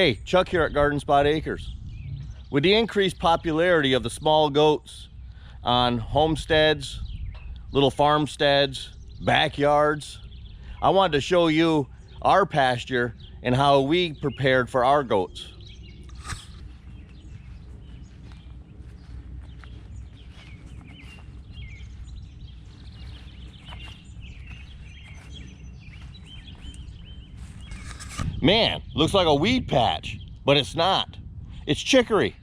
Hey, Chuck here at Garden Spot Acres. With the increased popularity of the small goats on homesteads, little farmsteads, backyards, I wanted to show you our pasture and how we prepared for our goats. Man, looks like a weed patch, but it's not. It's chicory.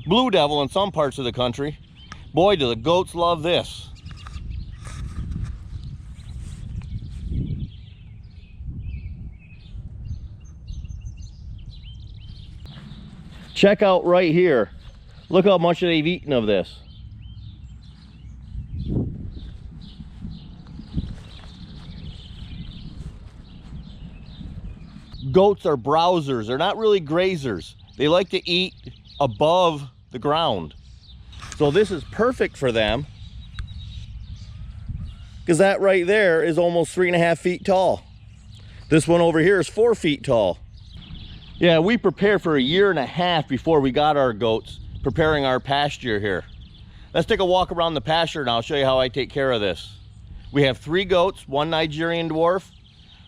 Blue devil in some parts of the country. Boy, do the goats love this. Check out right here. Look how much they've eaten of this. Goats are browsers. They're not really grazers. They like to eat above the ground. So this is perfect for them, because that right there is almost 3.5 feet tall. This one over here is 4 feet tall. Yeah, we prepared for 1.5 years before we got our goats, preparing our pasture here. Let's take a walk around the pasture and I'll show you how I take care of this. We have 3 goats, 1 Nigerian dwarf,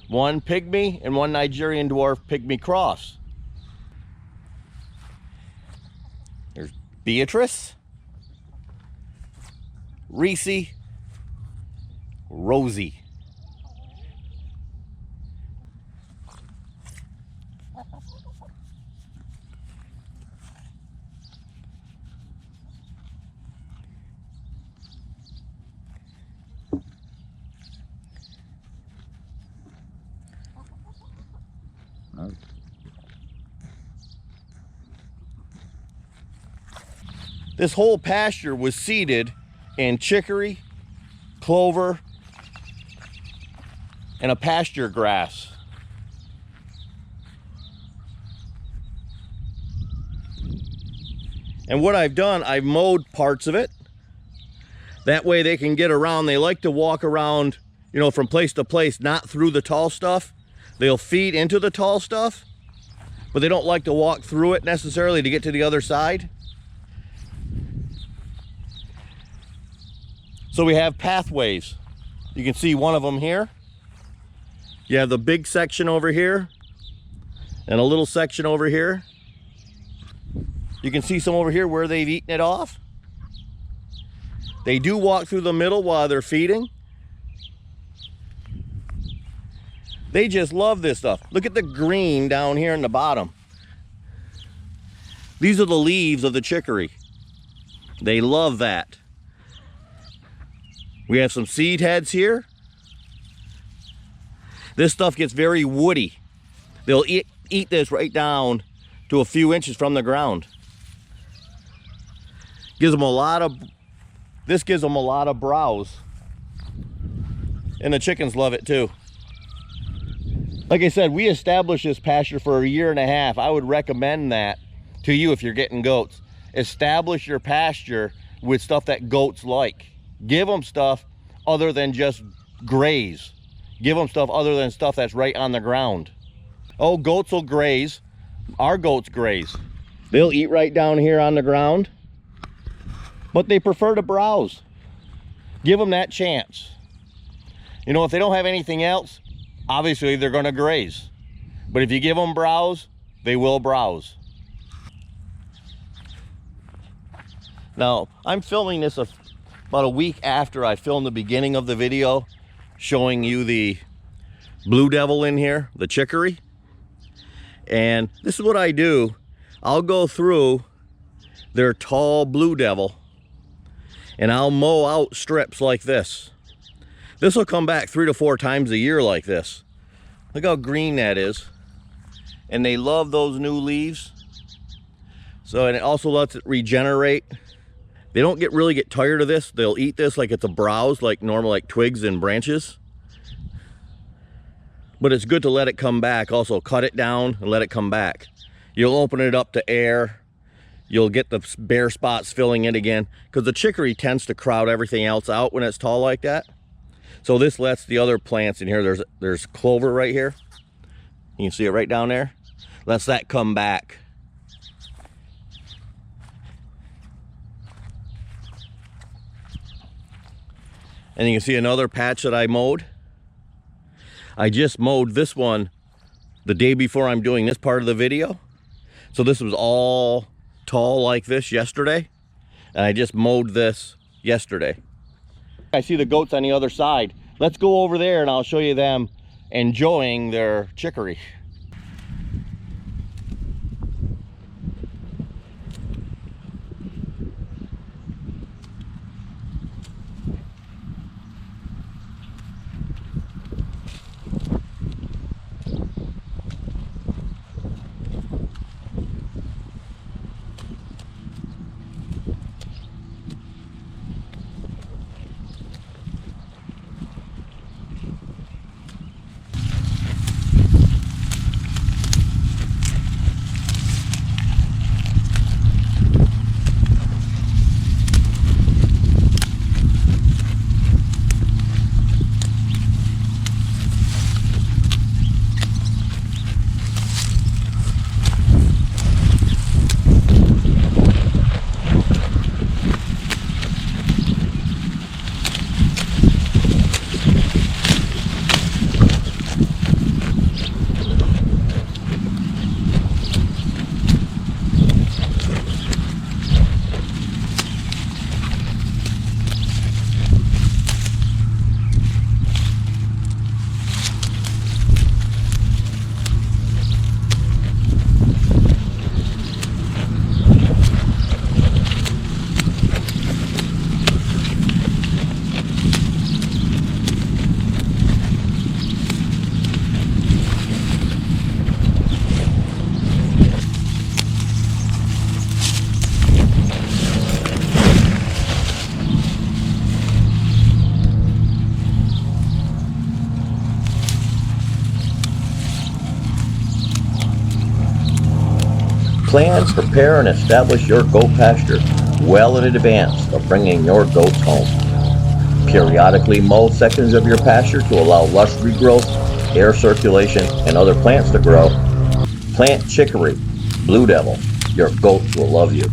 1 pygmy, and 1 Nigerian dwarf pygmy cross. There's Beatrice, Reese, Rosie. This whole pasture was seeded in chicory, clover, and a pasture grass. And what I've done, I've mowed parts of it. That way they can get around. They like to walk around, you know, from place to place, not through the tall stuff. They'll feed into the tall stuff, but they don't like to walk through it necessarily to get to the other side. So we have pathways. You can see one of them here. You have the big section over here and a little section over here. You can see some over here where they've eaten it off. They do walk through the middle while they're feeding. They just love this stuff. Look at the green down here in the bottom. These are the leaves of the chicory. They love that. We have some seed heads here. This stuff gets very woody. They'll eat this right down to a few inches from the ground. Gives them a lot of, this gives them a lot of browse. And the chickens love it too. Like I said, we established this pasture for 1.5 years. I would recommend that to you if you're getting goats. Establish your pasture with stuff that goats like. Give them stuff other than just graze. Give them stuff other than stuff that's right on the ground. Oh, goats will graze. Our goats graze. They'll eat right down here on the ground, but they prefer to browse. Give them that chance. You know, if they don't have anything else, obviously they're going to graze. But if you give them browse, they will browse. Now, I'm filming this about a week after I filmed the beginning of the video, showing you the blue devil in here, the chicory. And this is what I do. I'll go through their tall blue devil and I'll mow out strips like this. This will come back 3 to 4 times a year like this. Look how green that is. And they love those new leaves. So, and it also lets it regenerate. They don't really get tired of this. They'll eat this like it's a browse, like normal, like twigs and branches. But it's good to let it come back. Also cut it down and let it come back. You'll open it up to air. You'll get the bare spots filling in again, because the chicory tends to crowd everything else out when it's tall like that. So this lets the other plants in here, there's clover right here. You can see it right down there. lets that come back. And you can see another patch that I mowed. I just mowed this one the day before I'm doing this part of the video. So this was all tall like this yesterday. And I just mowed this yesterday. I see the goats on the other side. Let's go over there and I'll show you them enjoying their chicory. Plan, prepare, and establish your goat pasture well in advance of bringing your goats home. Periodically mow sections of your pasture to allow lush regrowth, air circulation, and other plants to grow. Plant chicory, blue devil. Your goats will love you.